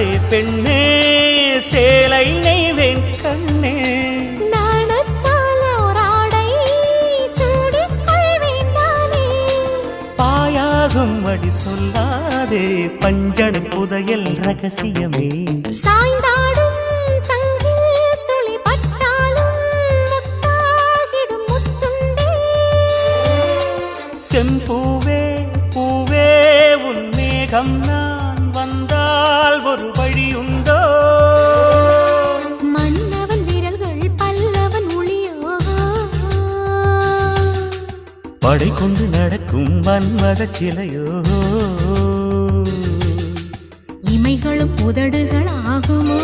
சொல்லாதே பெண்ணே சேலை நெய்வேன் கண்ணே பாயாகும் அடி சொல்லாதே பஞ்சனை புதையல் ரகசியமே சாய்ந்தாடும் சங்கில் துளி பட்டாலும் முத்தாகிடும் முத்துண்டே செம்பூவே பூவே உன் மேகம் நான் வந்தால் ஒரு வழியுண்டோ மன்னவன் விரல்கள் பல்லவன் ஒளியோ படை கொண்டு நடக்கும் மன்மத சிலையோ இமைகளும் உதடுகள் ஆகுமோ